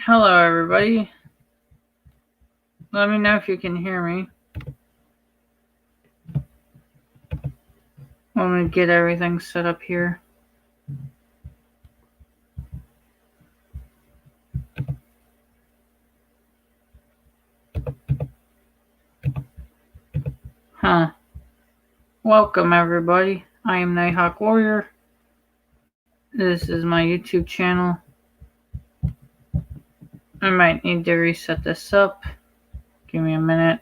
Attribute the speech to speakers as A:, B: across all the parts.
A: Hello, everybody. Let me know if you can hear me. Let me get everything set up here. Welcome, everybody. I am Nighthawk Warrior. This is my YouTube channel. I might need to reset this up. Give me a minute.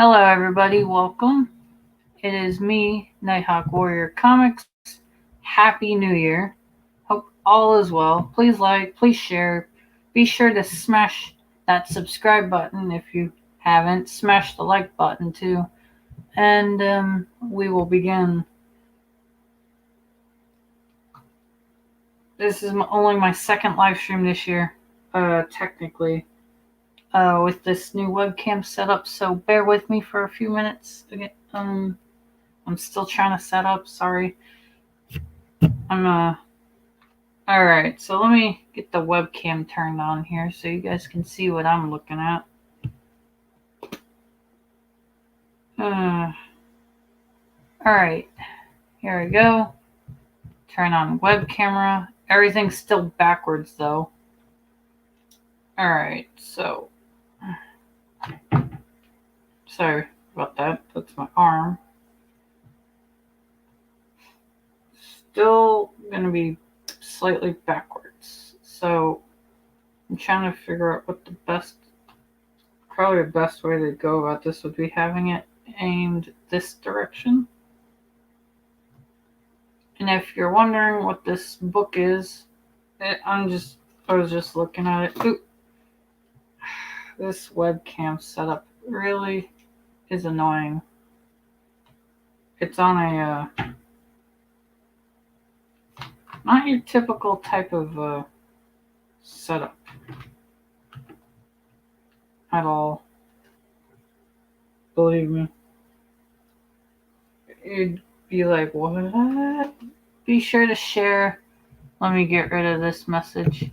A: Hello, everybody. Welcome. It is me, Nighthawk Warrior Comics. Happy New Year. Hope all is well. Please like, please share. Be sure to smash that subscribe button if you haven't. Smash the like button too. And we will begin. This is only my second live stream this year, technically. With this new webcam setup, so bear with me for a few minutes. Again, I'm still trying to set up. Sorry. Alright, so let me get the webcam turned on here so you guys can see what I'm looking at. Alright, here we go. Turn on web camera. Everything's still backwards though. Alright, so sorry about that. That's my arm. Still gonna be slightly backwards. So I'm trying to figure out what probably the best way to go about this would be having it aimed this direction. And if you're wondering what this book is, I was just looking at it. Ooh. This webcam setup really is annoying. It's on a not your typical type of setup at all. Believe me. You'd be like, what? Be sure to share. Let me get rid of this message.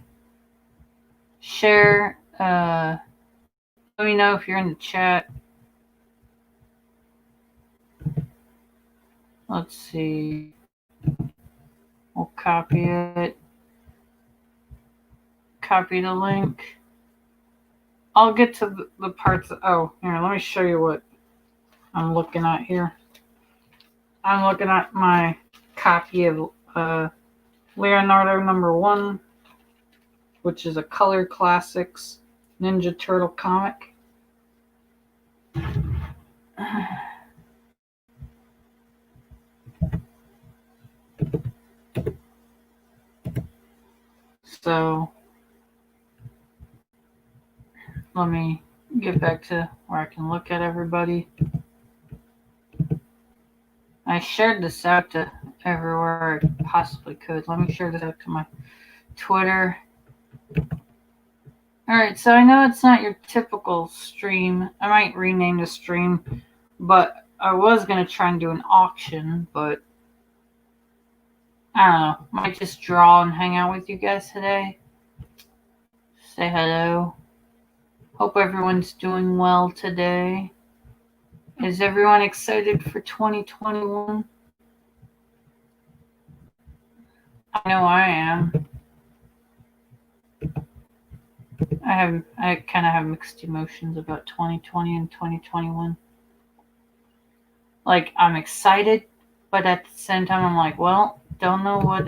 A: Share. Let me know if you're in the chat. Let's see. We'll copy it. Copy the link. I'll get to the parts. Oh, here, let me show you what I'm looking at here. I'm looking at my copy of Leonardo #1, which is a Color Classics Ninja Turtle comic. So let me get back to where I can look at everybody. I shared this out to everywhere I possibly could. Let me share this out to my Twitter. Alright, so I know it's not your typical stream. I might rename the stream, but I was going to try and do an auction, but I don't know. Might just draw and hang out with you guys today. Say hello. Hope everyone's doing well today. Is everyone excited for 2021? I know I am. I kind of have mixed emotions about 2020 and 2021. Like, I'm excited, but at the same time, I'm like, well, don't know what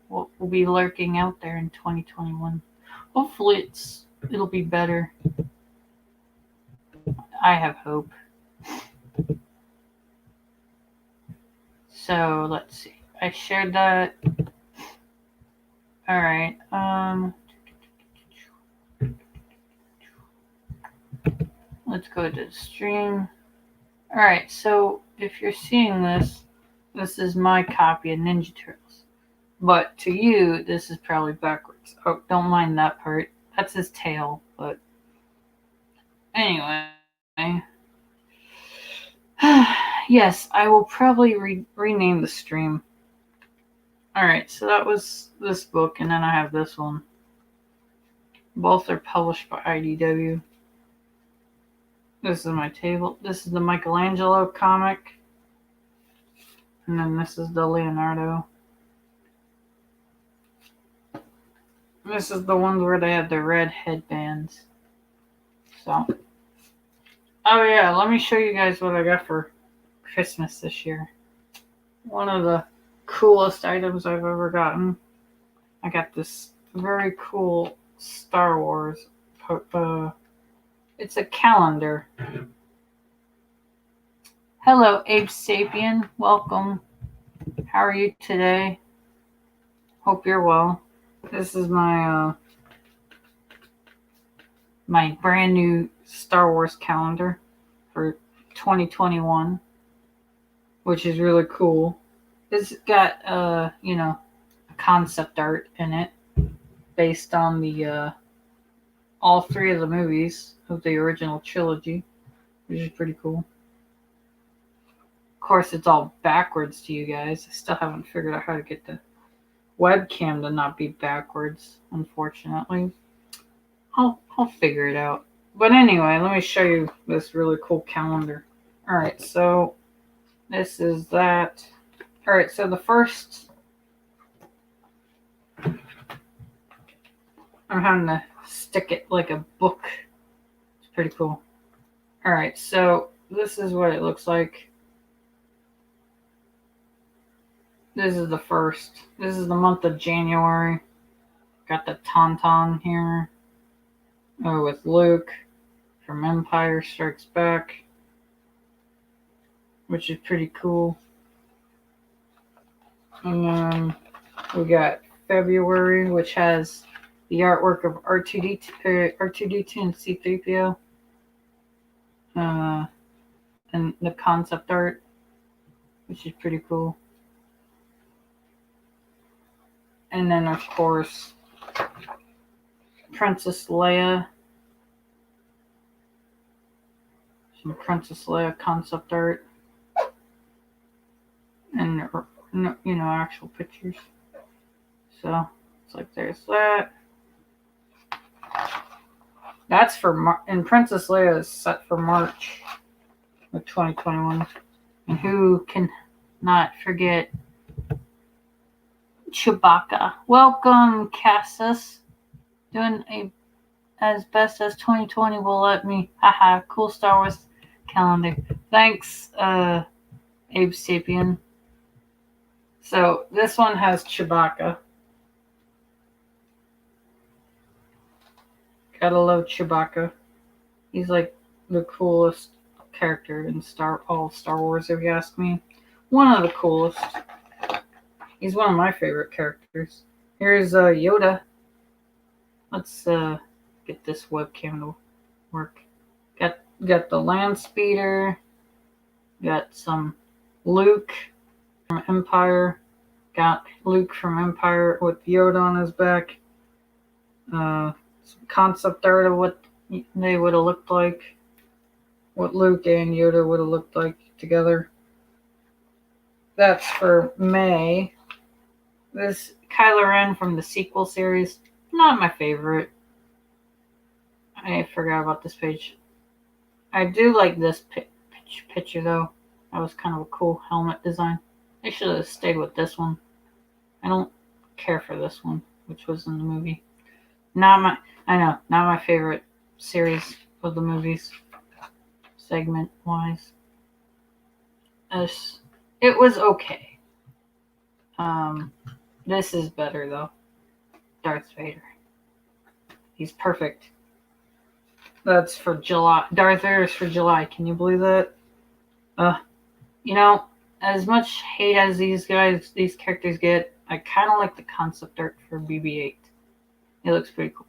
A: will be lurking out there in 2021. Hopefully it'll be better. I have hope. So let's see. I shared that. All right. Let's go to the stream. All right. So if you're seeing this, this is my copy of Ninja Turtles. But to you, this is probably backwards. Oh, don't mind that part. That's his tail. But anyway. Yes, I will probably rename the stream. Alright, so that was this book, and then I have this one. Both are published by IDW. This is my table. This is the Michelangelo comic. And then this is the Leonardo. This is the ones where they have the red headbands. So. Oh yeah, let me show you guys what I got for Christmas this year. One of the coolest items I've ever gotten. I got this very cool Star Wars. It's a calendar. Hello, Ape Sapien. Welcome. How are you today? Hope you're well. This is my my brand new Star Wars calendar for 2021, which is really cool. It's got concept art in it based on the all three of the movies of the original trilogy, which is pretty cool. Of course, it's all backwards to you guys. I still haven't figured out how to get the webcam to not be backwards, unfortunately. I'll figure it out. But anyway, let me show you this really cool calendar. Alright, so this is that. Alright, so the first... I'm having to stick it like a book. It's pretty cool. Alright, so this is what it looks like. This is the first. This is the month of January. Got the Tauntaun here. Oh, with Luke from Empire Strikes Back, which is pretty cool. And then we got February, which has the artwork of R2D2 and C-3PO, and the concept art, which is pretty cool. And then, of course, Princess Leia. Some Princess Leia concept art. And, actual pictures. So, it's like there's that. That's for and Princess Leia is set for March of 2021. And who can not forget Chewbacca? Welcome, Cassis. Doing as best as 2020 will let me. Haha, cool Star Wars calendar. Thanks, Abe Sapien. So this one has Chewbacca. Gotta love Chewbacca. He's like the coolest character in all of Star Wars, if you ask me. One of the coolest. He's one of my favorite characters. Here's Yoda. Let's get this webcam to work. Got the land speeder. Got some Luke from Empire. Got Luke from Empire with Yoda on his back. Some concept art of what they would have looked like. What Luke and Yoda would have looked like together. That's for May. This Kylo Ren from the sequel series. Not my favorite. I forgot about this page. I do like this picture though. That was kind of a cool helmet design. They should have stayed with this one. I don't care for this one, which was in the movie. Not my favorite series of the movies, segment wise. It was okay. This is better though. Darth Vader. He's perfect. That's for July. Darth Vader's for July. Can you believe that? As much hate as these characters get, I kind of like the concept art for BB-8. It looks pretty cool.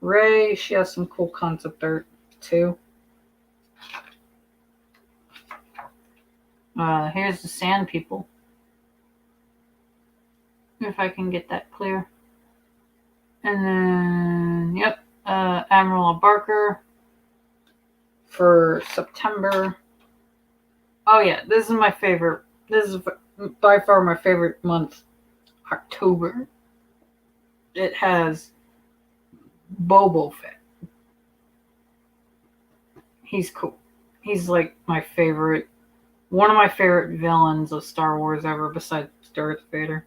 A: Rey, she has some cool concept art too. Here's the Sand People. If I can get that clear. And then, yep, Admiral Barker for September. Oh yeah, this is my favorite. This is by far my favorite month, October. It has Boba Fett. He's cool. He's like one of my favorite villains of Star Wars ever, besides Darth Vader.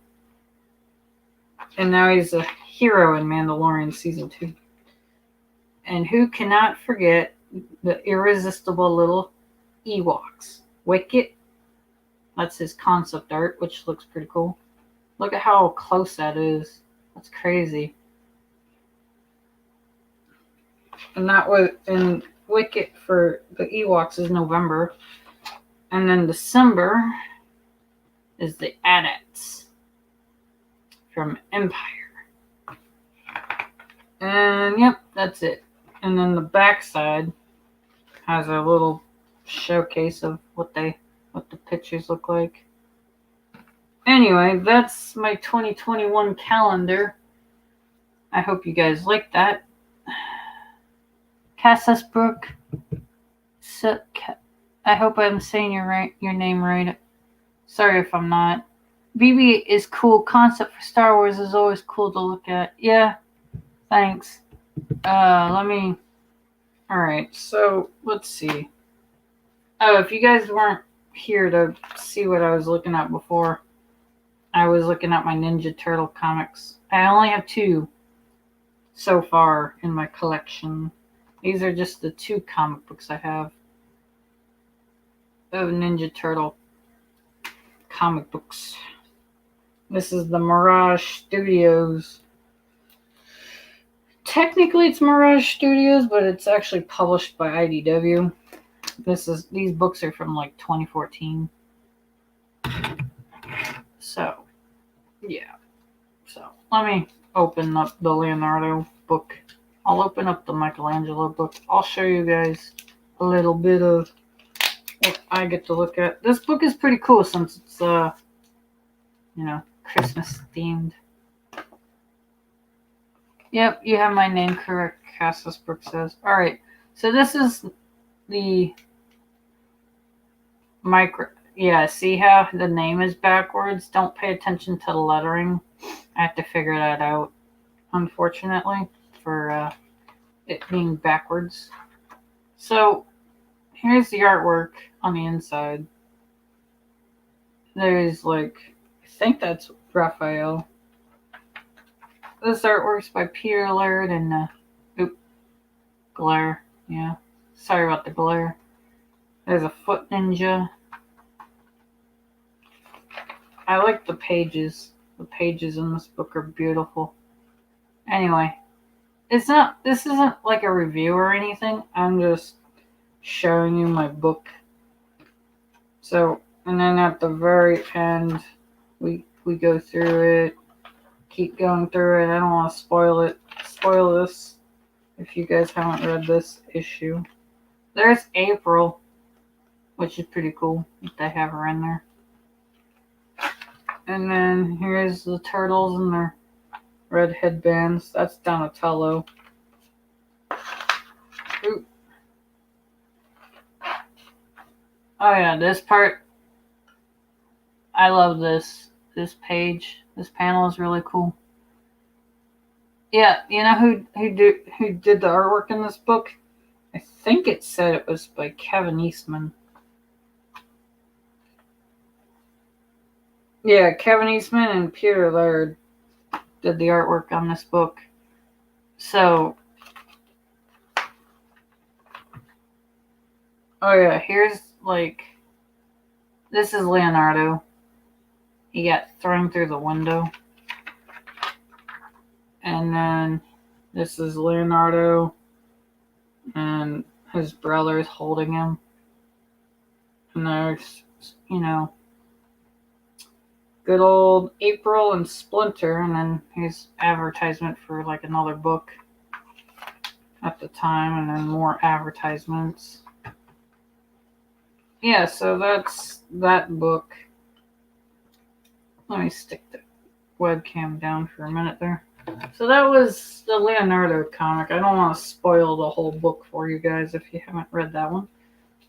A: And now he's a hero in Mandalorian Season 2. And who cannot forget the irresistible little Ewoks? Wicket. That's his concept art, which looks pretty cool. Look at how close that is. That's crazy. And Wicket for the Ewoks is November. And then December is the Adats from Empire. And yep, that's it. And then the back side has a little showcase of what the pictures look like. Anyway, that's my 2021 calendar. I hope you guys like that. Cassus Brook. I hope I'm saying your name right. Sorry if I'm not. BB is cool. Concept for Star Wars is always cool to look at. Yeah, thanks. Alright, so let's see. Oh, if you guys weren't here to see what I was looking at before, I was looking at my Ninja Turtle comics. I only have 2 so far in my collection. These are just the 2 comic books I have of Ninja Turtle comic books. This is the Mirage Studios. Technically it's Mirage Studios, but it's actually published by IDW. These books are from like 2014. So, yeah. So, let me open up the Leonardo book. I'll open up the Michelangelo book. I'll show you guys a little bit of what I get to look at. This book is pretty cool since it's, Christmas themed. Yep, you have my name correct, Cassus Brook says. Alright, so this is the see how the name is backwards? Don't pay attention to the lettering. I have to figure that out, unfortunately, for it being backwards. So, here's the artwork on the inside. There's I think that's Raphael. This artwork's by Peter Laird and, glare. Yeah, sorry about the glare. There's a foot ninja. I like the pages. The pages in this book are beautiful. Anyway, this isn't like a review or anything. I'm just showing you my book. So, and then at the very end, we go through it. Keep going through it. I don't want to spoil this if you guys haven't read this issue. There's April, which is pretty cool that they have her in there. And then here's the turtles and their red headbands. That's Donatello. Ooh. Oh yeah, this part. I love this page. This panel is really cool. Yeah, you know who did the artwork in this book? I think it said it was by Kevin Eastman. Yeah, Kevin Eastman and Peter Laird did the artwork on this book. So, oh yeah, here's this is Leonardo. He got thrown through the window. And then this is Leonardo and his brother's holding him. And there's, good old April and Splinter. And then here's advertisement for another book at the time. And then more advertisements. Yeah, so that's that book. Let me stick the webcam down for a minute there. So that was the Leonardo comic. I don't want to spoil the whole book for you guys if you haven't read that one.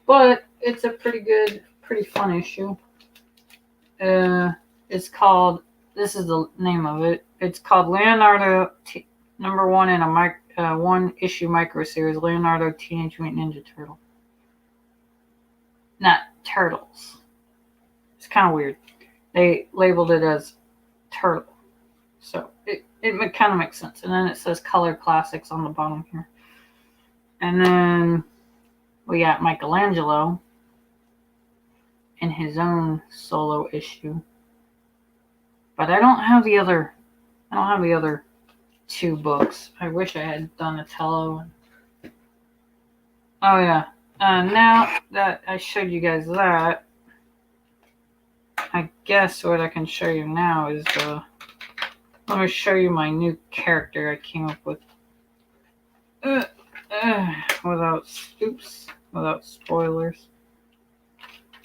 A: But it's a pretty good, pretty fun issue. It's called, this is the name of it. It's called Leonardo number 1 in a one issue micro series, Leonardo Teenage Mutant Ninja Turtle. Not Turtles. It's kind of weird. They labeled it as Turtle. So it kind of makes sense. And then it says Color Classics on the bottom here. And then we got Michelangelo in his own solo issue. But I don't have the other 2 books. I wish I had Donatello Oh yeah. Now that I showed you guys that, I guess what I can show you now is let me show you my new character I came up with. Without spoilers.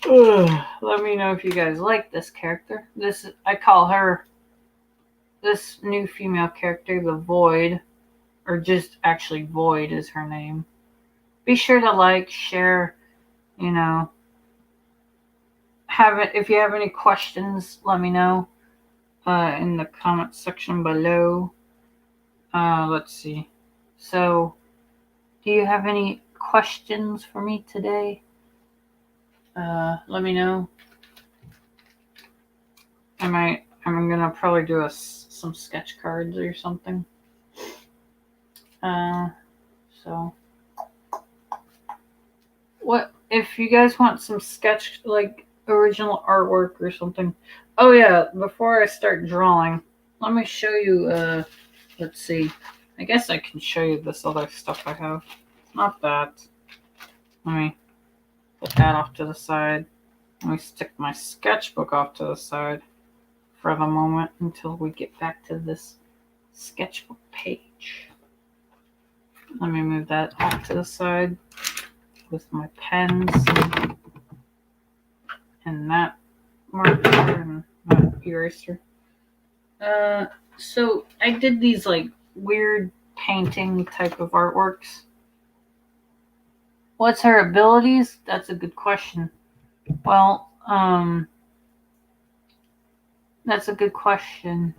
A: Let me know if you guys like this character. I call her, this new female character, the Void, or just actually Void is her name. Be sure to like, share, you know, if you have any questions, let me know in the comment section below. Let's see. So, do you have any questions for me today? Let me know. I'm gonna probably do some sketch cards or something. So what if you guys want some sketch, like original artwork or something? Oh yeah, before I start drawing, let me show you. Let's see. I guess I can show you this other stuff I have. Not that. Let me put that off to the side. Let me stick my sketchbook off to the side for the moment until we get back to this sketchbook page. Let me move that off to the side with my pens and that marker and that eraser. So I did these like weird painting type of artworks. What's her abilities? That's a good question. Well, that's a good question.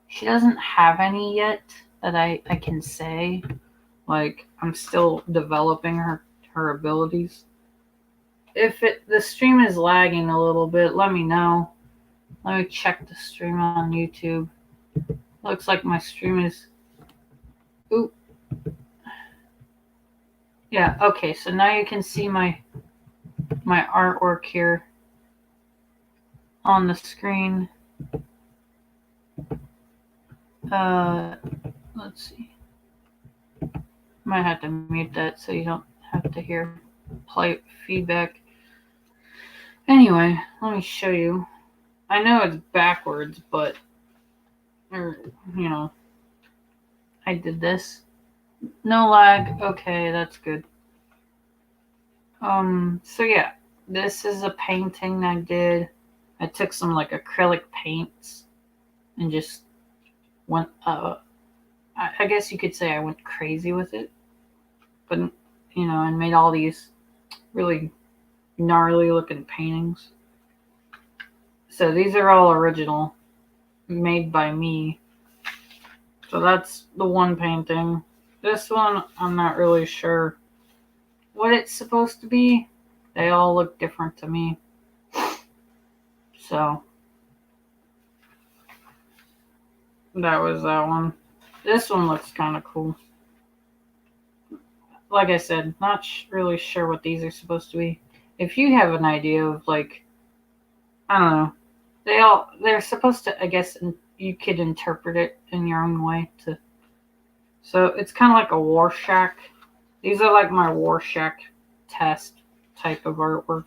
A: She doesn't have any yet that I can say. Like, I'm still developing her abilities. If the stream is lagging a little bit, let me know. Let me check the stream on YouTube. Looks like my stream is... Oop. Yeah, okay, so now you can see my artwork here on the screen. Let's see. Might have to mute that so you don't have to hear play feedback. Anyway, let me show you. I know it's backwards, but I did this. No lag. Okay, that's good. So yeah, this is a painting I did. I took some like acrylic paints and just went I guess you could say I went crazy with it. But and made all these really gnarly looking paintings. So these are all original, made by me. So that's the one painting. This one, I'm not really sure what it's supposed to be. They all look different to me. So that was that one. This one looks kind of cool. Like I said, not really sure what these are supposed to be. If you have an idea of, like, I don't know, they're supposed to, I guess, you could interpret it in your own way too. So it's kind of like a Rorschach. These are like my Rorschach test type of artwork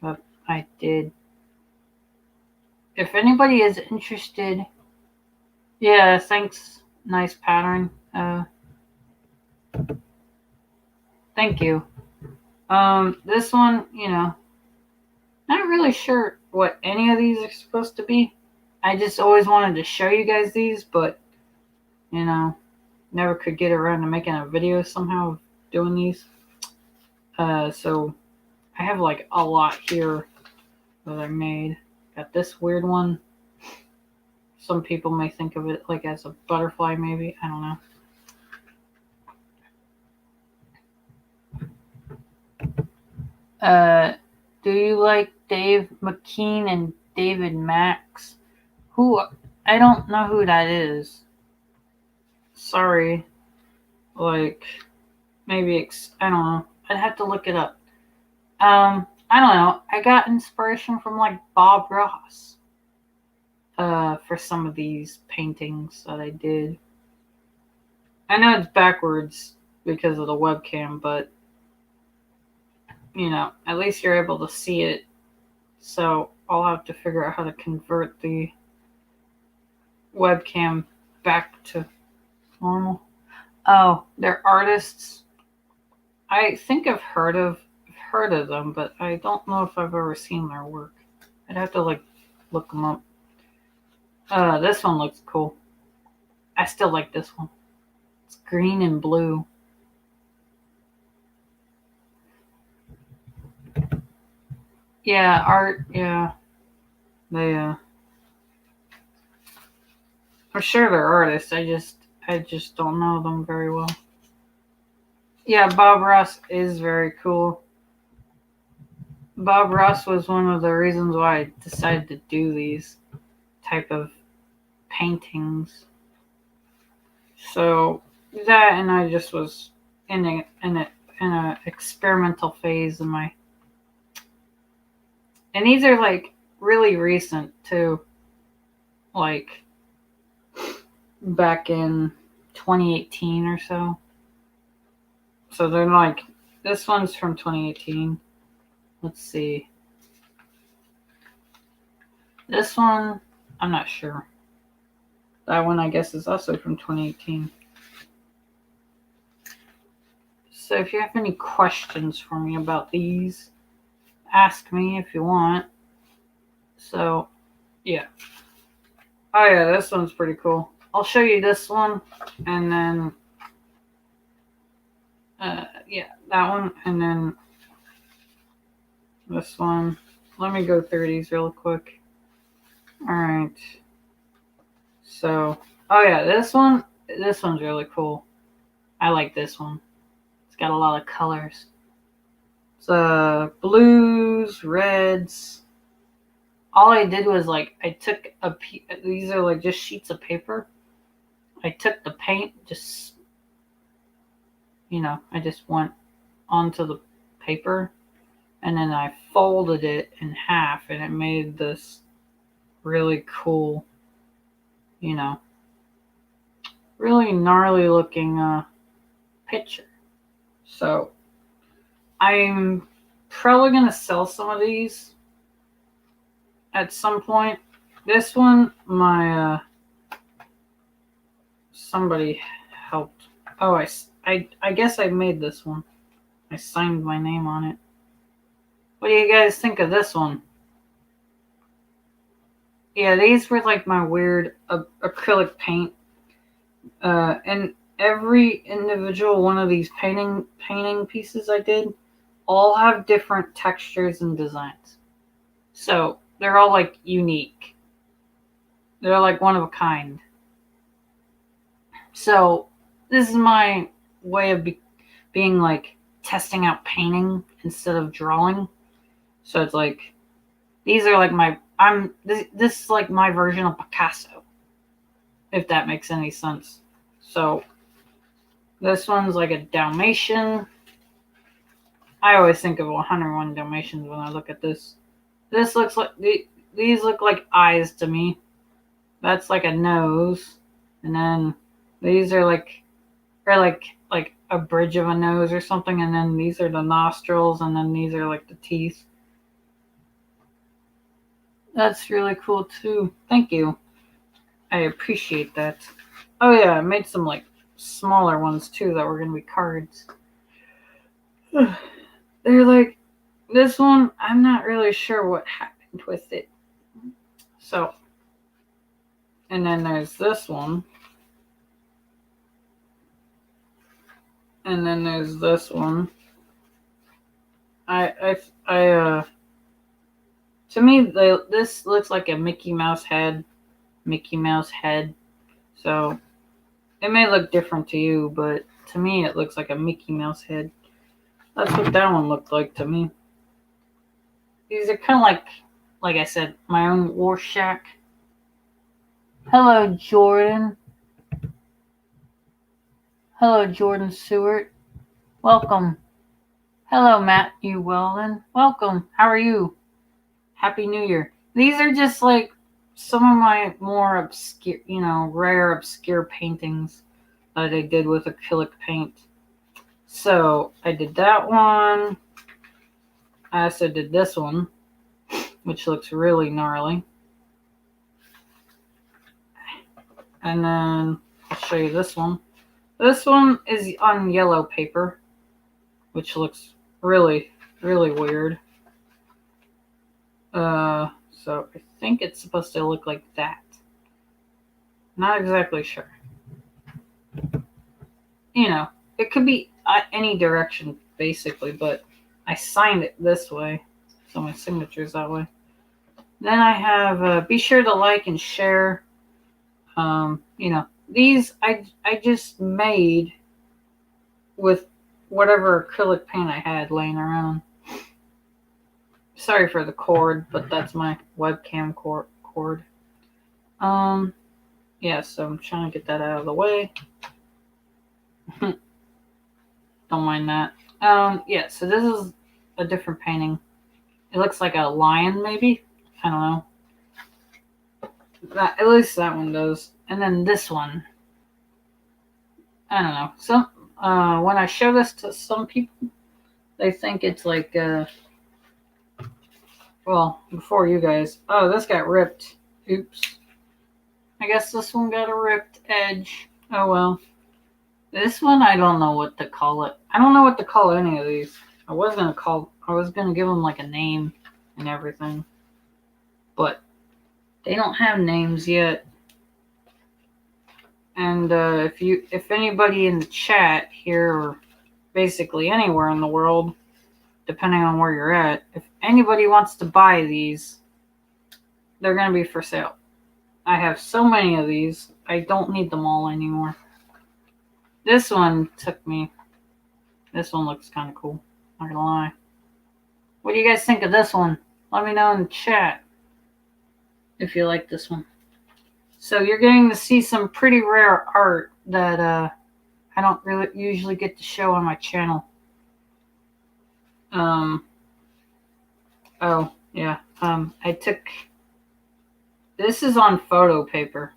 A: that I did. If anybody is interested, yeah, thanks. Nice pattern. Thank you. This one, not really sure what any of these are supposed to be. I just always wanted to show you guys these, but, never could get around to making a video somehow of doing these. So I have like a lot here that I made. Got this weird one. Some people may think of it like as a butterfly, maybe. I don't know. Do you like Dave McKean and David Max? I don't know who that is. Sorry. Like, maybe, I don't know. I'd have to look it up. I don't know. I got inspiration from, like, Bob Ross. For some of these paintings that I did. I know it's backwards because of the webcam, but at least you're able to see it. So I'll have to figure out how to convert the webcam back to normal. Oh, they're artists. I think I've heard of them, but I don't know if I've ever seen their work. I'd have to look them up. This one looks cool. I still like this one. It's green and blue. Yeah, art. Yeah, they. I'm sure they're artists. I just don't know them very well. Yeah, Bob Ross is very cool. Bob Ross was one of the reasons why I decided to do these type of paintings. So that, and I just was in a experimental phase in my. And these are really recent too, like back in 2018 or so. So they're this one's from 2018. Let's see. This one, I'm not sure. That one, I guess, is also from 2018. So if you have any questions for me about these, ask me if you want. So, yeah. Oh, yeah, this one's pretty cool. I'll show you this one, and then, yeah, that one, and then this one. Let me go through these real quick. Alright. So, oh yeah, this one's really cool. I like this one. It's got a lot of colors. It's blues, reds. All I did was I took these are just sheets of paper. I took the paint, I just went onto the paper, and then I folded it in half, and it made this really cool, really gnarly looking picture. So I'm probably going to sell some of these at some point. This one, somebody helped. Oh, I guess I made this one. I signed my name on it. What do you guys think of this one? Yeah, these were my weird acrylic paint. And every individual one of these painting pieces I did all have different textures and designs. So they're all unique. They're one of a kind. So this is my way of being testing out painting instead of drawing. So it's these are this is my version of Picasso, if that makes any sense. So this one's a Dalmatian. I always think of 101 Dalmatians when I look at this. This looks these look like eyes to me. That's a nose, and then these are like a bridge of a nose or something, and then these are the nostrils, and then these are the teeth. That's really cool too. Thank you. I appreciate that. Oh yeah, I made some smaller ones too that were gonna be cards. They're this one, I'm not really sure what happened with it. So, and then there's this one. And then there's this one. To me, this looks like a Mickey Mouse head. So, it may look different to you, but to me, it looks like a Mickey Mouse head. That's what that one looked like to me. These are kind of like I said, my own war shack. Hello, Jordan. Hello, Jordan Stewart. Welcome. Hello, Matthew Weldon. Welcome. How are you? Happy New Year. These are just some of my more obscure, rare obscure paintings that I did with acrylic paint. So I did that one. I also did this one, which looks really gnarly. And then I'll show you this one. This one is on yellow paper, which looks really, really weird. So I think it's supposed to look like that. Not exactly sure. You know, it could be any direction, basically, but I signed it this way, so my signature's that way. Then I have, be sure to like and share. You know, these I just made with whatever acrylic paint I had laying around. Sorry for the cord, but that's my webcam cord. Yeah, so I'm trying to get that out of the way. Don't mind that. Yeah, so this is a different painting. It looks like a lion, maybe? I don't know. At least that one does. And then this one. I don't know. When I show this to some people, they think it's like, well, before you guys. Oh, this got ripped. Oops. I guess this one got a ripped edge. Oh well. This one, I don't know what to call it. I don't know what to call any of these. I was gonna give them like a name and everything, but they don't have names yet. And if anybody in the chat here, or basically anywhere in the world, depending on where you're at, if anybody wants to buy these, they're gonna be for sale. I have so many of these, I don't need them all anymore. This one took me. This one looks kind of cool. Not gonna lie. What do you guys think of this one? Let me know in the chat if you like this one. So you're getting to see some pretty rare art that I don't really usually get to show on my channel. Oh yeah. I took. This is on photo paper.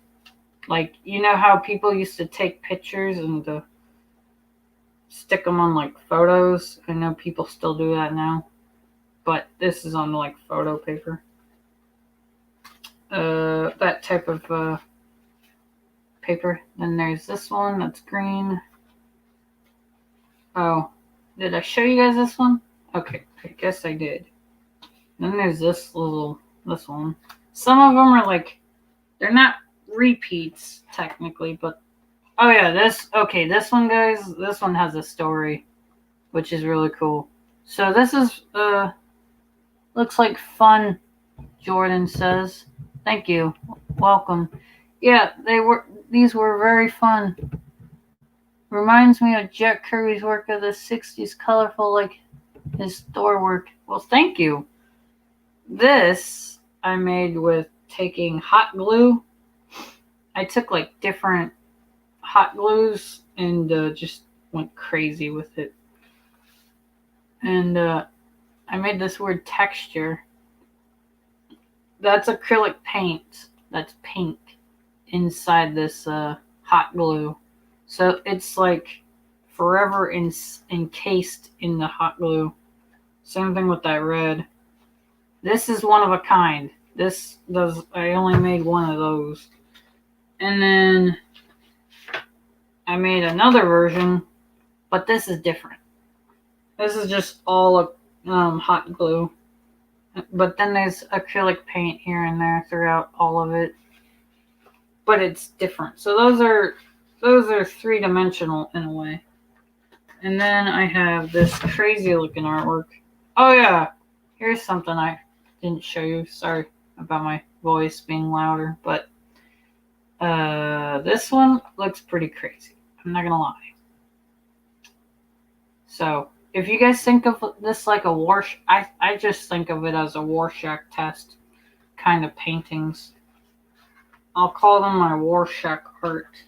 A: Like, you know how people used to take pictures and stick them on, like, photos? I know people still do that now. But this is on, like, photo paper. That type of paper. Then there's this one that's green. Oh, did I show you guys this one? Okay, I guess I did. Then there's this one. Some of them are, like, they're not repeats technically, but oh yeah, this one, guys, this one has a story, which is really cool. So this is looks like fun, Jordan says. Thank you. Welcome. Yeah, these were very fun. Reminds me of Jack Kirby's work of the 60s, colorful like his store work. Well, thank you. This I made with taking hot glue. I took like different hot glues and just went crazy with it. And I made this weird texture. That's acrylic paint. That's pink inside this hot glue. So it's like forever encased in the hot glue. Same thing with that red. This is one of a kind. I only made one of those. And then I made another version, but this is different. This is just all hot glue. But then there's acrylic paint here and there throughout all of it. But it's different. So those are three-dimensional in a way. And then I have this crazy looking artwork. Oh yeah, here's something I didn't show you. Sorry about my voice being louder, but this one looks pretty crazy. I'm not gonna lie. So if you guys think of this like a I just think of it as a Rorschach test kind of paintings. I'll call them my Rorschach art,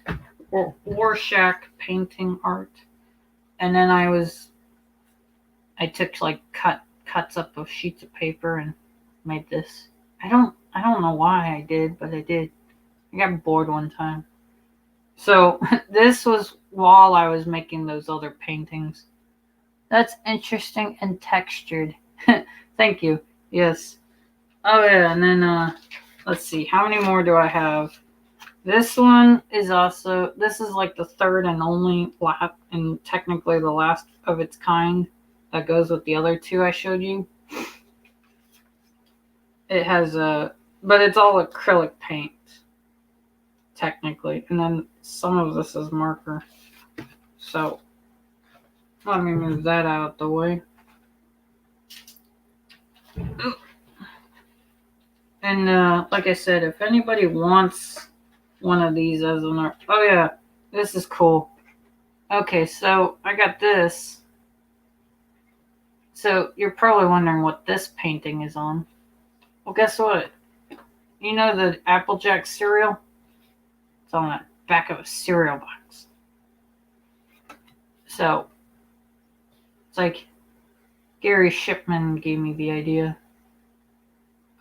A: or Rorschach painting art. And then I took like cuts up of sheets of paper and made this. I don't know why I did, but I did. I got bored one time. So this was while I was making those other paintings. That's interesting and textured. Thank you. Yes. Oh yeah, and then let's see, how many more do I have? This one is also, this is like the third and only and technically the last of its kind that goes with the other two I showed you. It has but it's all acrylic paint, technically, and then some of this is marker. So let me move that out of the way. And like I said, if anybody wants one of these as an art, oh yeah, this is cool. Okay, so I got this. So you're probably wondering what this painting is on. Well, guess what? You know the Applejack cereal? It's on the back of a cereal box. So it's like Gary Shipman gave me the idea.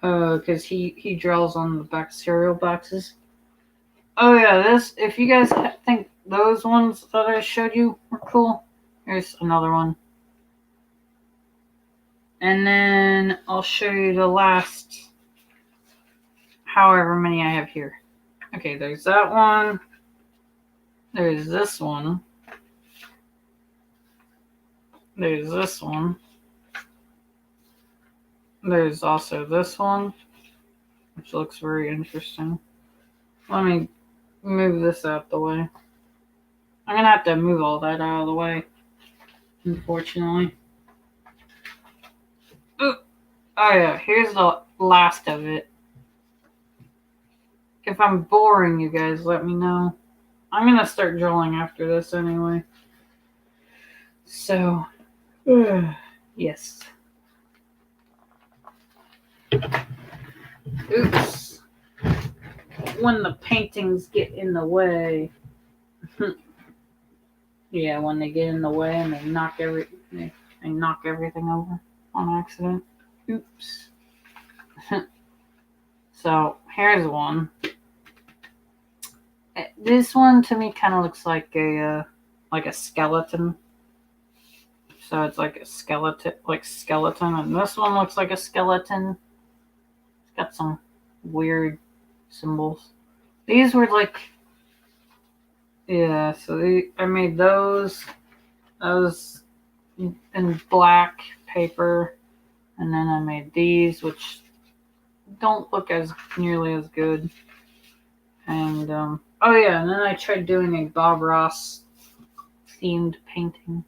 A: Because he draws on the back cereal boxes. Oh yeah, this, if you guys think those ones that I showed you were cool, here's another one. And then I'll show you the last however many I have here. Okay, there's that one. There's this one. There's this one. There's also this one, which looks very interesting. Let me move this out the way. I'm going to have to move all that out of the way, unfortunately. Ooh. Oh yeah, here's the last of it. If I'm boring you guys, let me know. I'm going to start drawing after this anyway. So, yes. Oops. When the paintings get in the way. Yeah, when they get in the way and they knock everything over on accident. Oops. So here's one. This one to me kind of looks like a skeleton. So it's like a skeleton, and this one looks like a skeleton. It's got some weird symbols. These were like, yeah. So I made those in black paper, and then I made these, which don't look as nearly as good. And oh yeah, and then I tried doing a Bob Ross themed painting.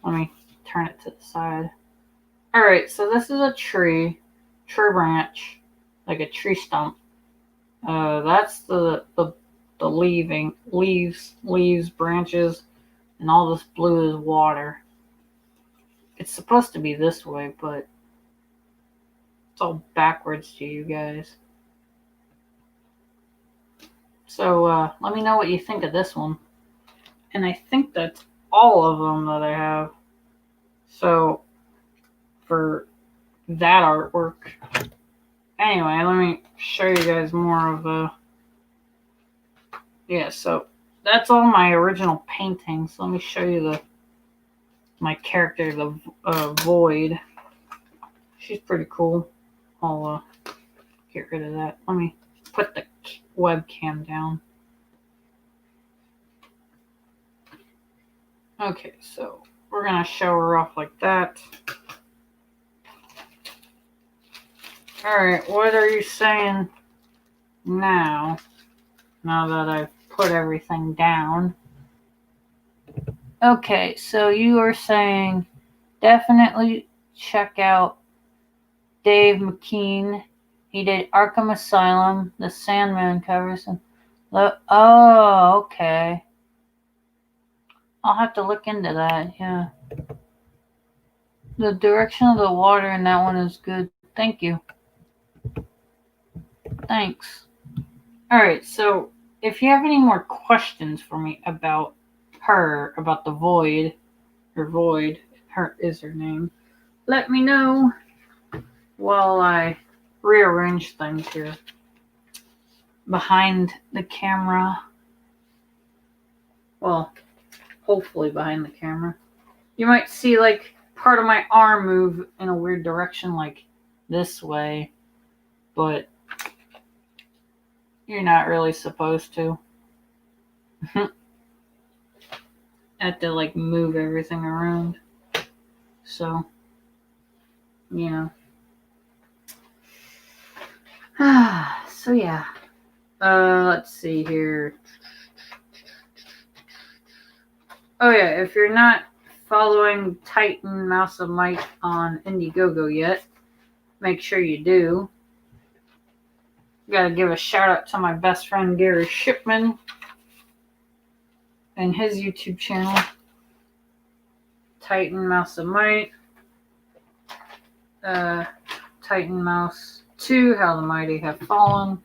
A: Let me turn it to the side. Alright, so this is a tree branch, like a tree stump. That's the leaves, branches, and all this blue is water. It's supposed to be this way, but it's all backwards to you guys. So let me know what you think of this one. And I think that's all of them that I have. So for that artwork. Anyway, let me show you guys more of the... Yeah, so that's all my original paintings. Let me show you my character, the Void. She's pretty cool. I'll get rid of that. Let me put the webcam down. Okay, so we're going to show her off like that. Alright, what are you saying now that I've put everything down? Okay, so you are saying definitely check out Dave McKean. He did Arkham Asylum, the Sandman covers, and oh, okay. I'll have to look into that, yeah. The direction of the water in that one is good. Thank you. Thanks. Alright, so if you have any more questions for me about her, about the Void, her is her name, let me know while I rearrange things here behind the camera. Well, hopefully behind the camera. You might see like part of my arm move in a weird direction, like this way, but you're not really supposed to. I have to like move everything around. So, yeah. So yeah. Let's see here. Oh yeah, if you're not following Titan Mouse of Might on Indiegogo yet, make sure you do. Gotta give a shout out to my best friend Gary Shipman and his YouTube channel, Titan Mouse of Might, Titan Mouse 2, How the Mighty Have Fallen,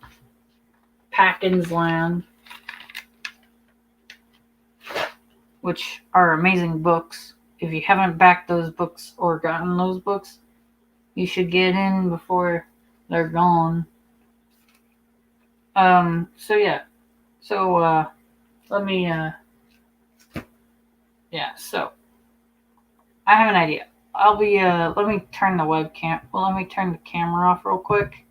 A: Pakkins Land, which are amazing books. If you haven't backed those books or gotten those books, you should get in before they're gone. So yeah. So, let me, yeah, so, I have an idea. Let me turn the webcam, let me turn the camera off real quick,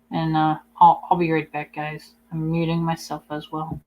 A: and, I'll be right back, guys. I'm muting myself as well.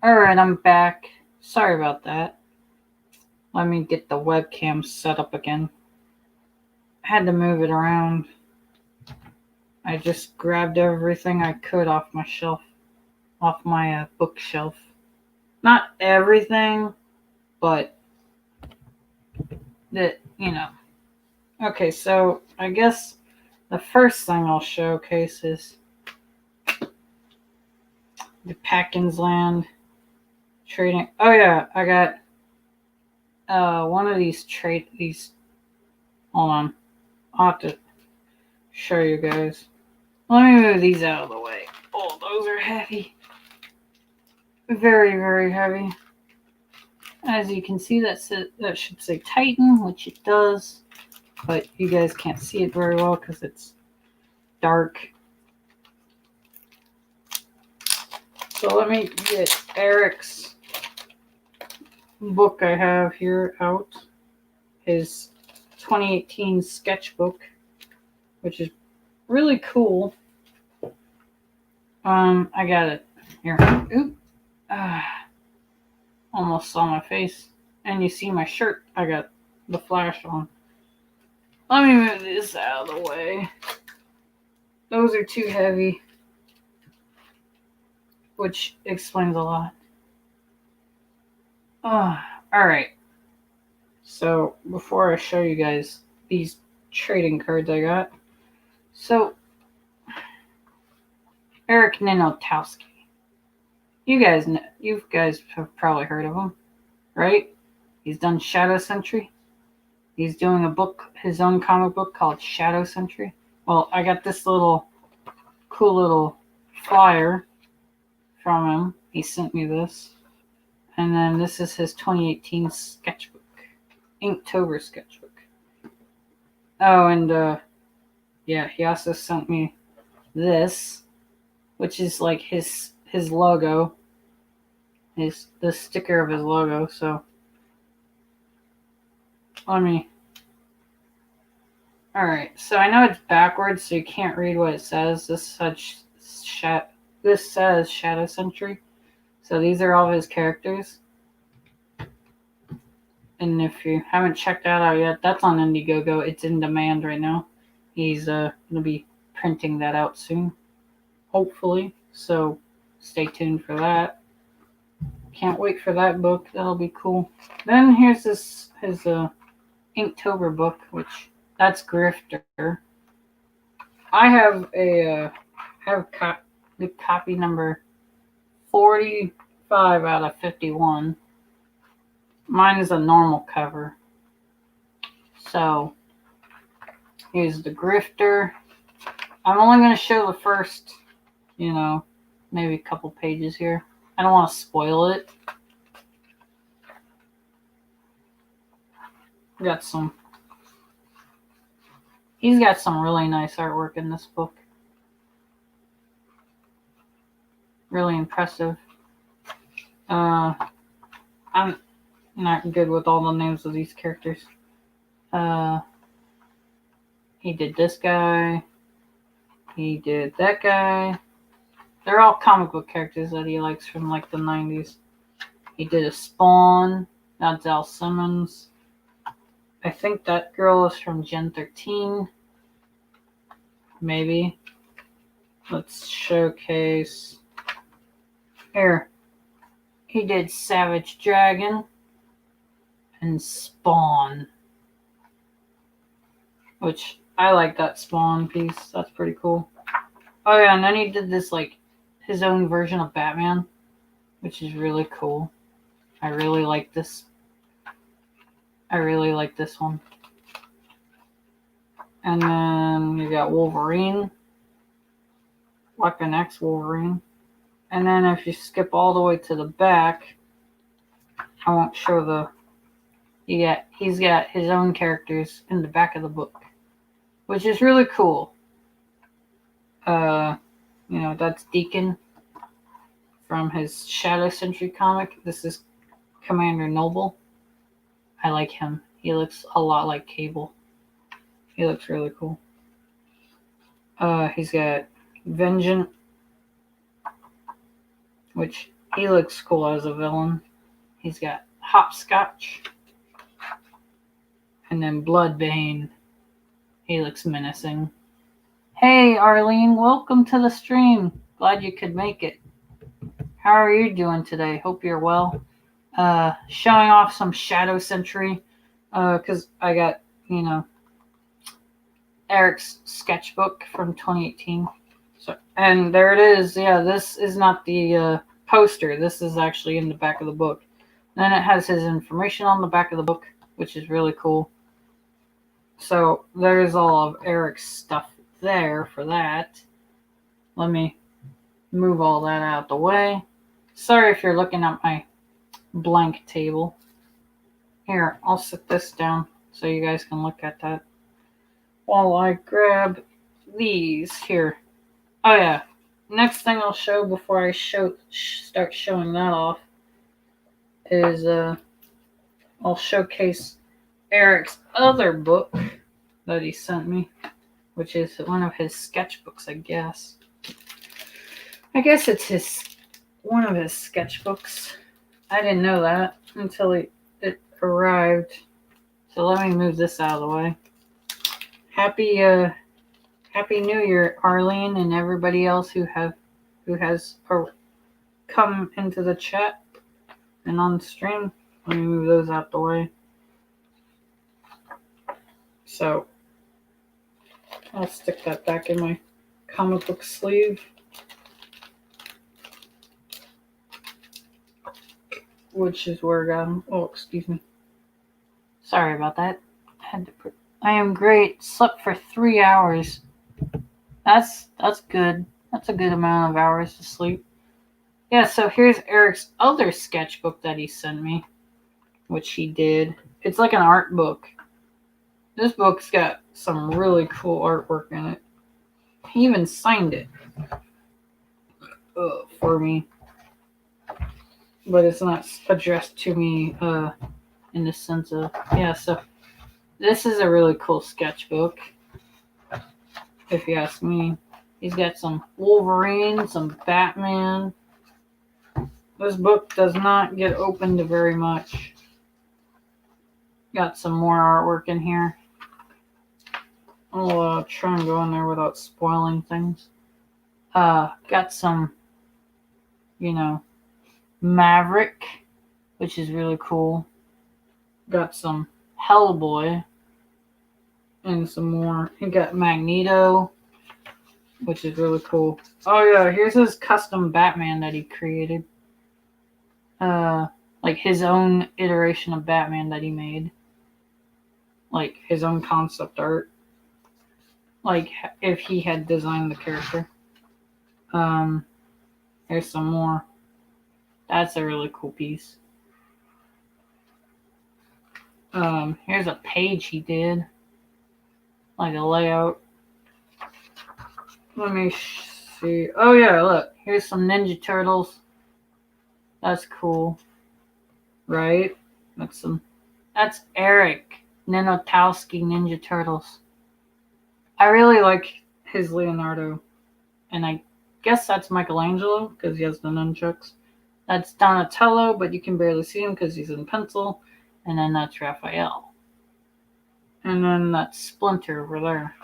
A: Alright, I'm back. Sorry about that. Let me get the webcam set up again. I had to move it around. I just grabbed everything I could off my shelf, off my bookshelf. Not everything, but Okay, so I guess the first thing I'll showcase is the Pakkins Land trading. Oh yeah, I got one of these hold on. I'll have to show you guys. Let me move these out of the way. Oh, those are heavy. Very, very heavy. As you can see, that should say Titan, which it does. But you guys can't see it very well because it's dark. So let me get Eric's book I have here out. His 2018 sketchbook, which is really cool. I got it here. Oop. Almost saw my face. And you see my shirt. I got the flash on. Let me move this out of the way. Those are too heavy. Which explains a lot. Alright. So, before I show you guys these trading cards I got. So, Eric Ninotowski. You guys have probably heard of him, right? He's done Shadow Sentry. He's doing a book, his own comic book called Shadow Sentry. Well, I got this cool little flyer from him. He sent me this. And then this is his 2018 sketchbook. Inktober sketchbook. Oh, and yeah, he also sent me this, which is like his logo. The sticker of his logo, so alright, so I know it's backwards, so you can't read what it says. This says Shadow Sentry. So these are all of his characters. And if you haven't checked that out yet, that's on Indiegogo. It's in demand right now. He's going to be printing that out soon, hopefully. So stay tuned for that. Can't wait for that book. That'll be cool. Then here's his Inktober book, which that's Grifter. I have the copy number 45 out of 51. Mine is a normal cover. So here's the Grifter. I'm only going to show the first, maybe a couple pages here. I don't want to spoil it. He's got some really nice artwork in this book. Really impressive. I'm not good with all the names of these characters. He did this guy. He did that guy. They're all comic book characters that he likes from like the 90s. He did a Spawn. That's Al Simmons. I think that girl is from Gen 13. Maybe. Let's showcase. Here. He did Savage Dragon and Spawn. Which, I like that Spawn piece. That's pretty cool. Oh yeah, and then he did this like his own version of Batman, which is really cool. I really like this. I really like this one. And then you got Wolverine. Weapon X Wolverine. And then if you skip all the way to the back, I won't show the... He's got his own characters in the back of the book, which is really cool. That's Deacon from his Shadow Sentry comic. This is Commander Noble. I like him. He looks a lot like Cable. He looks really cool. He's got Vengeance, which he looks cool as a villain. He's got Hopscotch. And then Bloodbane. He looks menacing. Hey, Arlene, welcome to the stream. Glad you could make it. How are you doing today? Hope you're well. Showing off some Shadow Sentry. Because I got, Eric's sketchbook from 2018. So, and there it is. Yeah, this is not the poster. This is actually in the back of the book. Then it has his information on the back of the book, which is really cool. So there's all of Eric's stuff there for that. Let me move all that out the way. Sorry if you're looking at my blank table. Here, I'll sit this down so you guys can look at that while I grab these here. Oh yeah, next thing I'll show before I start showing that off is I'll showcase Eric's other book that he sent me, which is one of his sketchbooks, I guess. I guess it's one of his sketchbooks. I didn't know that until it arrived. So let me move this out of the way. Happy New Year, Arlene, and everybody else who has come into the chat and on the stream. Let me move those out the way. So I'll stick that back in my comic book sleeve. Which is where I got them. Oh, excuse me. Sorry about that. I am great. Slept for 3 hours. That's good. That's a good amount of hours to sleep. Yeah, so here's Eric's other sketchbook that he sent me, which he did. It's like an art book. This book's got some really cool artwork in it. He even signed it for me. But it's not addressed to me in the sense of, yeah, so this is a really cool sketchbook, if you ask me. He's got some Wolverine, some Batman. This book does not get opened very much. Got some more artwork in here. I'll try and go in there without spoiling things. Got some, Maverick, which is really cool. Got some Hellboy and some more. He got Magneto, which is really cool. Oh yeah, here's his custom Batman that he created. Like his own iteration of Batman that he made. Like his own concept art. Like if he had designed the character. Here's some more. That's a really cool piece. Here's a page he did. Like a layout. Let me see. Oh yeah, look. Here's some Ninja Turtles. That's cool. Right? That's Eric Nenotowski Ninja Turtles. I really like his Leonardo. And I guess that's Michelangelo because he has the nunchucks. That's Donatello, but you can barely see him because he's in pencil. And then that's Raphael. And then that's Splinter over there.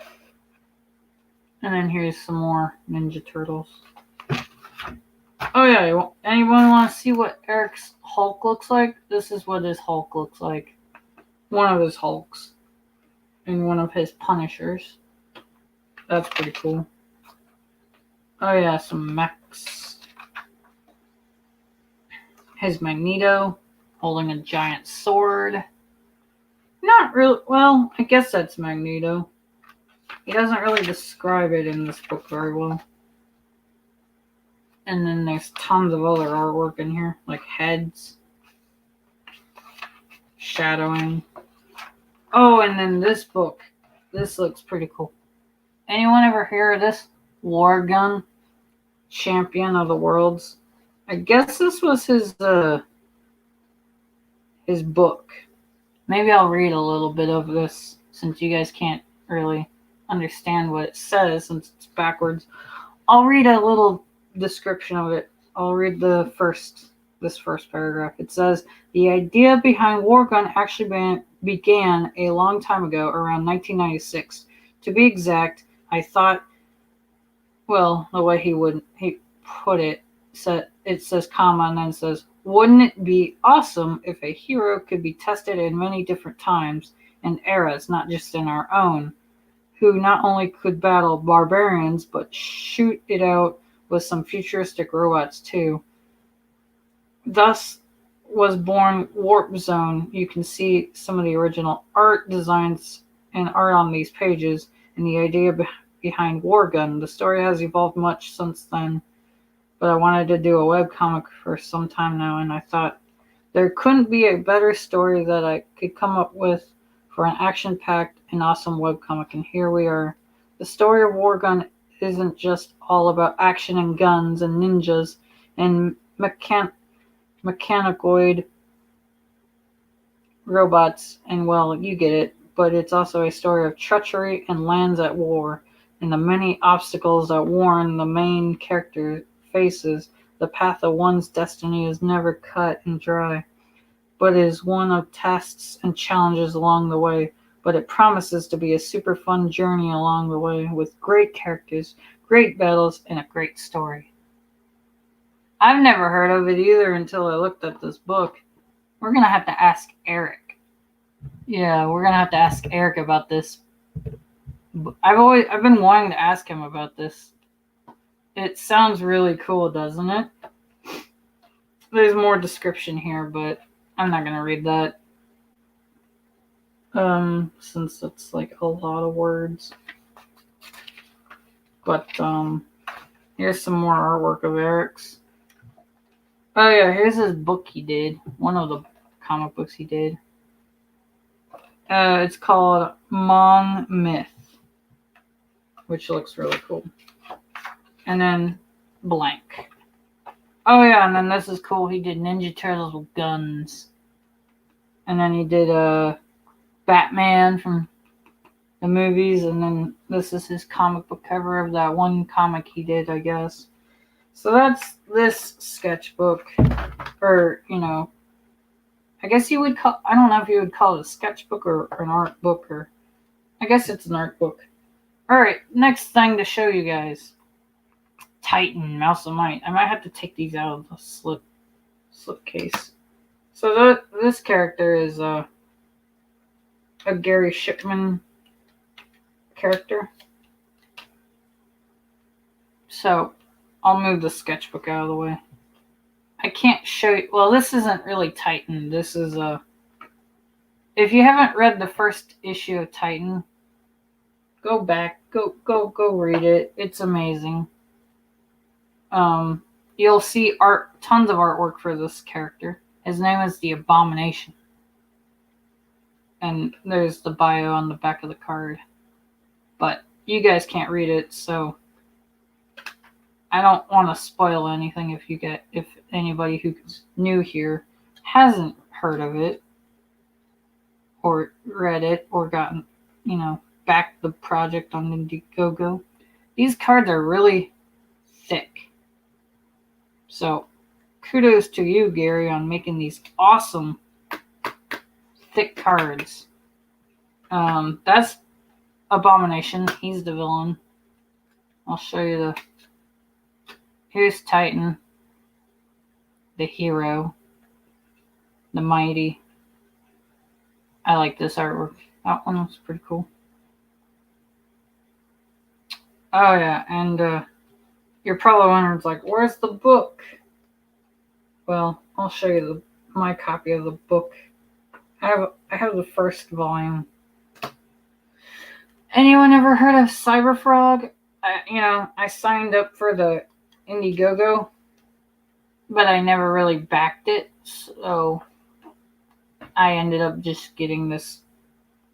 A: And then here's some more Ninja Turtles. Oh yeah, anyone want to see what Eric's Hulk looks like? This is what his Hulk looks like. One of his Hulks. And one of his Punishers. That's pretty cool. Oh yeah, some mechs. His Magneto holding a giant sword. Not really. Well, I guess that's Magneto. He doesn't really describe it in this book very well. And then there's tons of other artwork in here, like heads, shadowing. Oh, and then this book. This looks pretty cool. Anyone ever hear of this? War Gun, Champion of the Worlds. I guess this was his book. Maybe I'll read a little bit of this since you guys can't really understand what it says since it's backwards. I'll read a little description of it. I'll read this first paragraph. It says, the idea behind War Gun actually began a long time ago, around 1996. To be exact, I thought, well, the way he put it, it says comma and then it says, wouldn't it be awesome if a hero could be tested in many different times and eras, not just in our own, who not only could battle barbarians, but shoot it out with some futuristic robots too. Thus was born Warp Zone. You can see some of the original art designs and art on these pages and the idea behind War Gun. The story has evolved much since then, but I wanted to do a webcomic for some time now, and I thought there couldn't be a better story that I could come up with for an action-packed and awesome webcomic, and here we are. The story of War Gun isn't just all about action and guns and ninjas and mechanicoid robots, and well, you get it, but it's also a story of treachery and lands at war, and the many obstacles that warn the main character faces. The path of one's destiny is never cut and dry, but is one of tests and challenges along the way. But it promises to be a super fun journey along the way with great characters, great battles, and a great story. I've never heard of it either until I looked at this book. We're going to have to ask Eric. Yeah, we're going to have to ask Eric about this. I've been wanting to ask him about this. It sounds really cool, doesn't it? There's more description here, but I'm not going to read that. Since it's like a lot of words. But, here's some more artwork of Eric's. Oh yeah, here's his book he did. One of the comic books he did. It's called Mon Myth, which looks really cool. And then blank. Oh yeah, and then this is cool. He did Ninja Turtles with guns. And then he did Batman from the movies, and then this is his comic book cover of that one comic he did, I guess. So that's this sketchbook, or, I guess you would call, I don't know if you would call it a sketchbook or an art book, or, I guess it's an art book. Alright, next thing to show you guys. Titan, Mouse of Might. I might have to take these out of the slipcase. So this character is a Gary Shipman character. So I'll move the sketchbook out of the way. I can't show you. Well, this isn't really Titan. This is if you haven't read the first issue of Titan, go back, go read it. It's amazing. You'll see tons of artwork for this character. His name is the Abomination. And there's the bio on the back of the card. But you guys can't read it, so I don't want to spoil anything if anybody who's new here hasn't heard of it or read it or gotten, backed the project on Indiegogo. These cards are really thick. So kudos to you, Gary, on making these awesome thick cards. That's Abomination. He's the villain. I'll show you here's Titan, the hero, the mighty. I like this artwork. That one was pretty cool. Oh yeah, and you're probably wondering, like, where's the book? Well, I'll show you my copy of the book. I have the first volume. Anyone ever heard of Cyberfrog? I signed up for the Indiegogo, but I never really backed it, so I ended up just getting this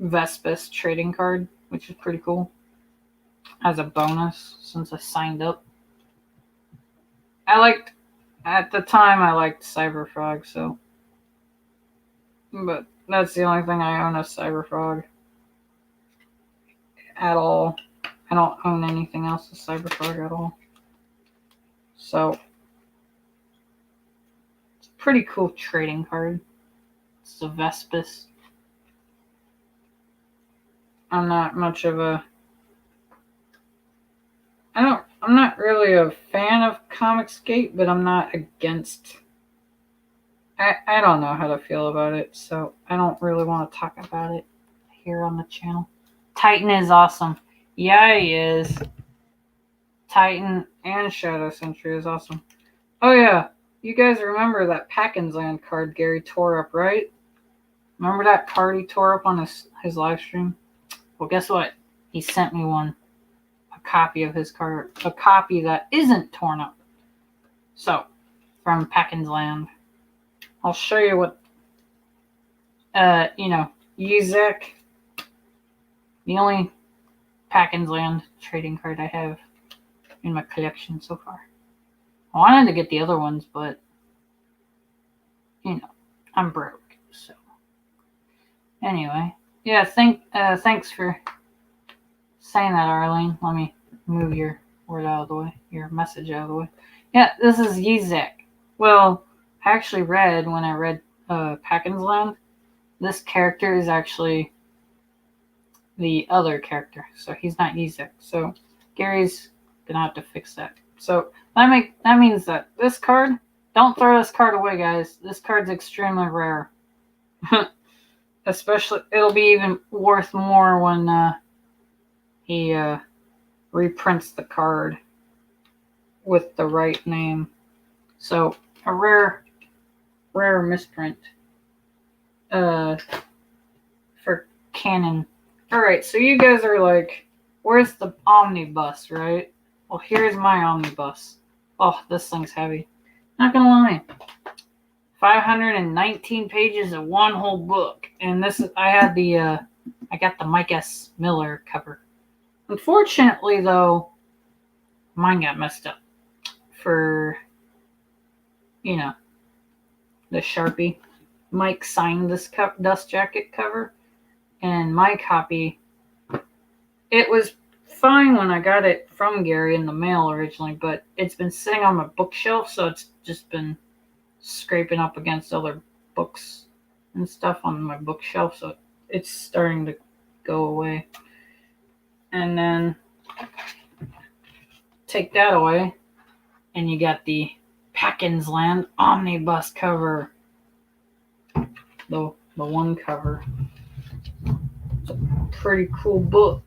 A: Vespus trading card, which is pretty cool, as a bonus since I signed up. At the time I liked Cyberfrog, so, but that's the only thing I own of Cyberfrog at all. I don't own anything else of Cyberfrog at all. So, it's a pretty cool trading card. It's the Vespus. I'm not much of a... I'm not really a fan of Comicsgate, but I'm not against... I don't know how to feel about it, so I don't really want to talk about it here on the channel. Titan is awesome. Yeah, he is. Titan and Shadow Sentry is awesome. Oh yeah, you guys remember that Pakkins Land card Gary tore up, right? Remember that card he tore up on his live stream? Well, guess what? He sent me one. A copy of his card. A copy that isn't torn up. So, from Pakkins Land. I'll show you what, Yuzek. The only Pakkins Land trading card I have. in my collection so far. I wanted to get the other ones, but I'm broke. So anyway, yeah. Thanks for saying that, Arlene. Let me move your word out of the way, your message out of the way. Yeah, this is Yizek. Well, I actually read when I read Pakkins Land, this character is actually the other character, so he's not Yizek. So Gary's gonna have to fix that. So that means that this card, don't throw this card away, guys. This card's extremely rare. Especially, it'll be even worth more when he reprints the card with the right name. So a rare misprint for canon. Alright, so you guys are like, where's the omnibus, right? Well, here's my omnibus. Oh, this thing's heavy. Not gonna lie. 519 pages of one whole book. And this is, I got the Mike S. Miller cover. Unfortunately, though, mine got messed up for, the Sharpie. Mike signed this dust jacket cover, and my copy, it was fine when I got it from Gary in the mail originally, but it's been sitting on my bookshelf, so it's just been scraping up against other books and stuff on my bookshelf, so it's starting to go away. And then take that away, and you got the Pakkins Land omnibus cover, the one cover. It's a pretty cool book.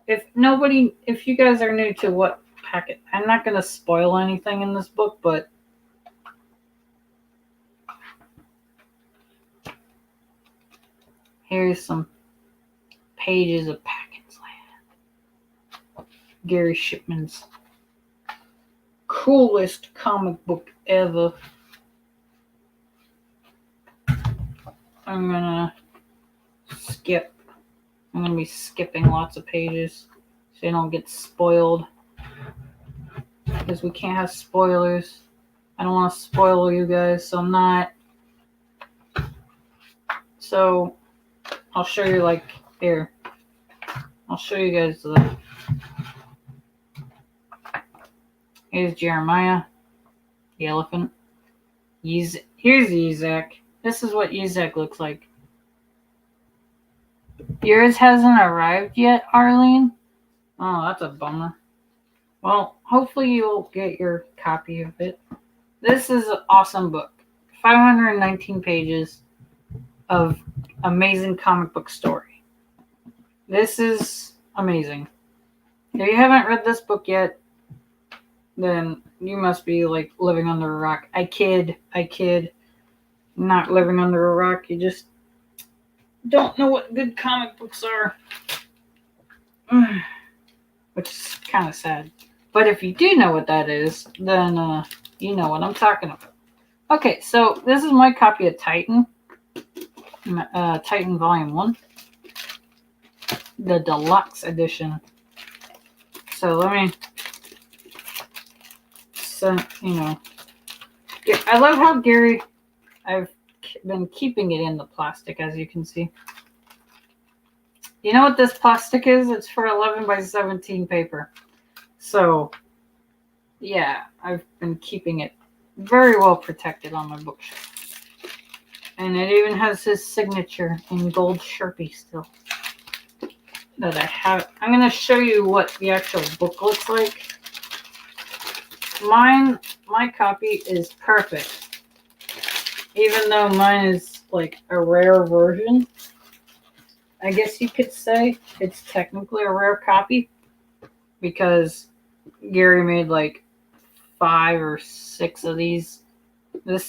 A: If you guys are new to what Pakkins, I'm not going to spoil anything in this book, but here's some pages of Pakkins Land. Gary Shipman's coolest comic book ever. I'm gonna skip. I'm gonna be skipping lots of pages so you don't get spoiled, because we can't have spoilers. I don't want to spoil you guys, so I'm not. So I'll show you, like, here. I'll show you guys here's Jeremiah, the elephant. Here's Yizek. This is what Yizek looks like. Yours hasn't arrived yet, Arlene? Oh, that's a bummer. Well, hopefully you'll get your copy of it. This is an awesome book. 519 pages of amazing comic book story. This is amazing. If you haven't read this book yet, then you must be like living under a rock. I kid. Not living under a rock. You just don't know what good comic books are. Which is kind of sad. But if you do know what that is, then you know what I'm talking about. Okay, so this is my copy of Titan. Titan Volume 1. The deluxe edition. So let me... So, I love how Gary... I've been keeping it in the plastic, as you can see. You know what this plastic is? It's for 11 by 17 paper. So, yeah, I've been keeping it very well protected on my bookshelf. And it even has his signature in gold Sharpie still. That I have. I'm going to show you what the actual book looks like. My copy is perfect. Even though mine is like a rare version, I guess you could say it's technically a rare copy, because Gary made like 5 or 6 of this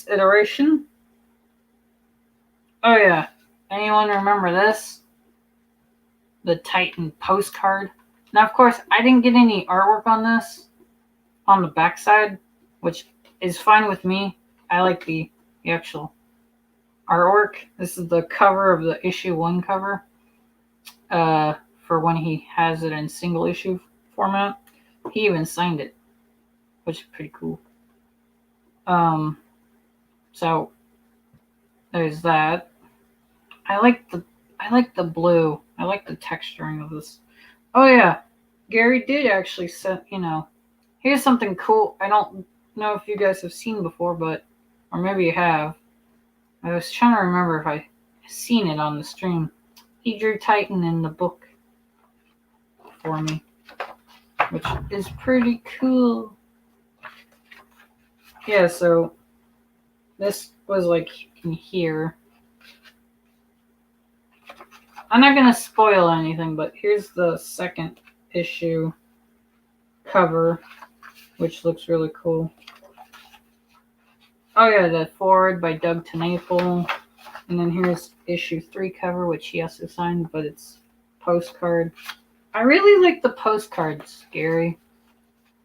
A: iteration. Oh yeah, anyone remember this? The Titan Postcard. Now, of course, I didn't get any artwork on this on the backside, which is fine with me. I like the actual artwork. This is the cover of the issue 1 cover for when he has it in single issue format. He even signed it. which is pretty cool. So there's that. I like the blue. I like the texturing of this. Oh yeah, Gary did actually send, here's something cool. I don't know if you guys have seen before, or maybe you have. I was trying to remember if I seen it on the stream. He drew Titan in the book for me, which is pretty cool. Yeah, so this was like in here. I'm not going to spoil anything, but here's the second issue cover, which looks really cool. Oh yeah, the forward by Doug Tenaple. And then here's issue 3 cover, which he also signed, but it's postcard. I really like the postcards, Gary.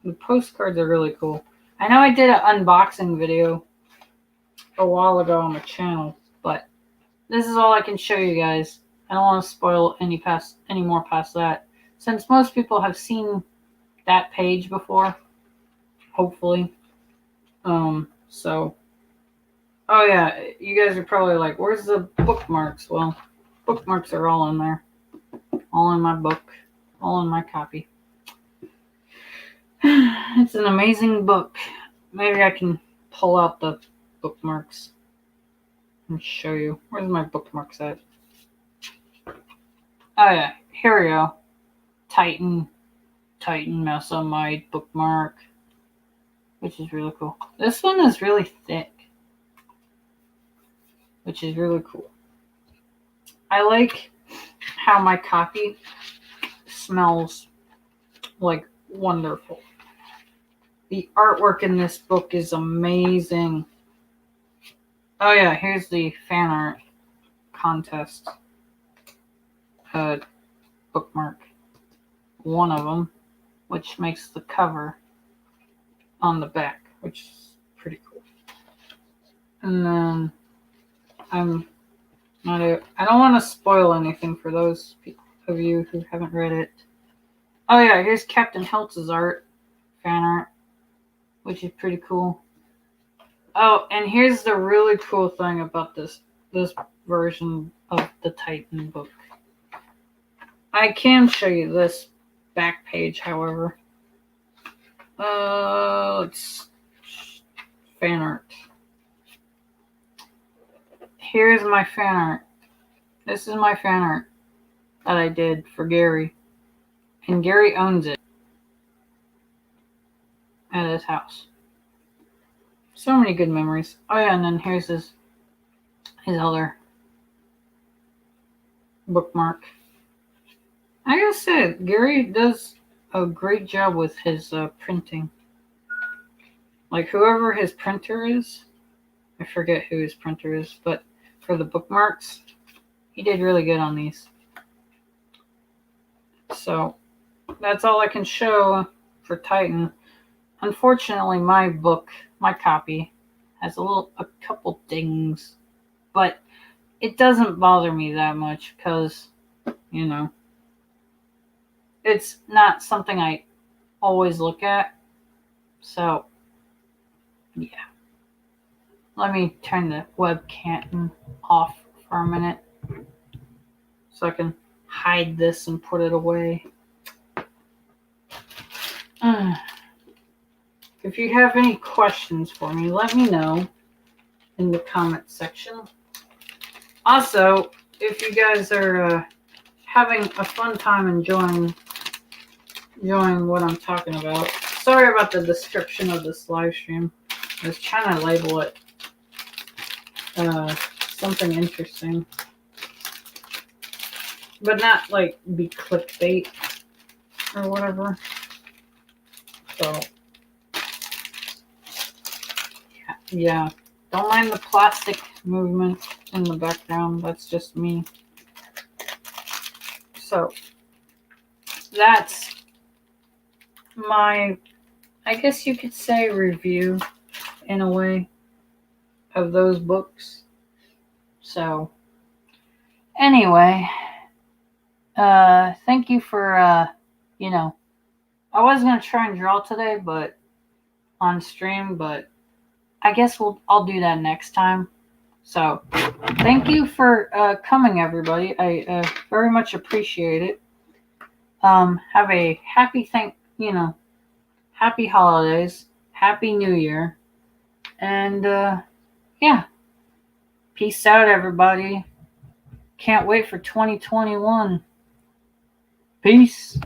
A: The postcards are really cool. I know I did an unboxing video a while ago on the channel, but this is all I can show you guys. I don't want to spoil any more past that, since most people have seen that page before, hopefully. So, oh yeah, you guys are probably like, where's the bookmarks? Well, bookmarks are all in there, all in my book, all in my copy. It's an amazing book. Maybe I can pull out the bookmarks and show you. Where's my bookmarks at? Oh yeah, here we go. Titan Mesomite bookmark, which is really cool. This one is really thick, which is really cool. I like how my copy smells like wonderful. The artwork in this book is amazing. Oh yeah, here's the fan art contest bookmark. One of them, which makes the cover on the back, which is pretty cool. And then I don't want to spoil anything for those of you who haven't read it. Oh yeah, here's Captain Heltz's fan art, which is pretty cool. Oh, and here's the really cool thing about this version of the Titan book. I can show you this back page, however. It's fan art. Here's my fan art. This is my fan art that I did for Gary. And Gary owns it at his house. So many good memories. Oh yeah, and then here's his other bookmark. I gotta say, Gary does a great job with his printing. Like, whoever his printer is, I forget who his printer is, but for the bookmarks, he did really good on these. So, that's all I can show for Titan. Unfortunately, my copy, has a couple dings, but it doesn't bother me that much because, it's not something I always look at. So, yeah. Let me turn the webcam off for a minute so I can hide this and put it away. If you have any questions for me, let me know in the comment section. Also, if you guys are having a fun time enjoying what I'm talking about, sorry about the description of this live stream. I was trying to label it something interesting, but not like be clickbait or whatever. So yeah, don't mind the plastic movement in the background. That's just me. So that's my, I guess you could say, review in a way of those books. So anyway, thank you for I was going to try and draw today, but on stream, but I guess I'll do that next time. So, thank you for coming, everybody. I very much appreciate it. Have a happy happy holidays, happy New Year, and yeah, peace out, everybody. Can't wait for 2021. Peace.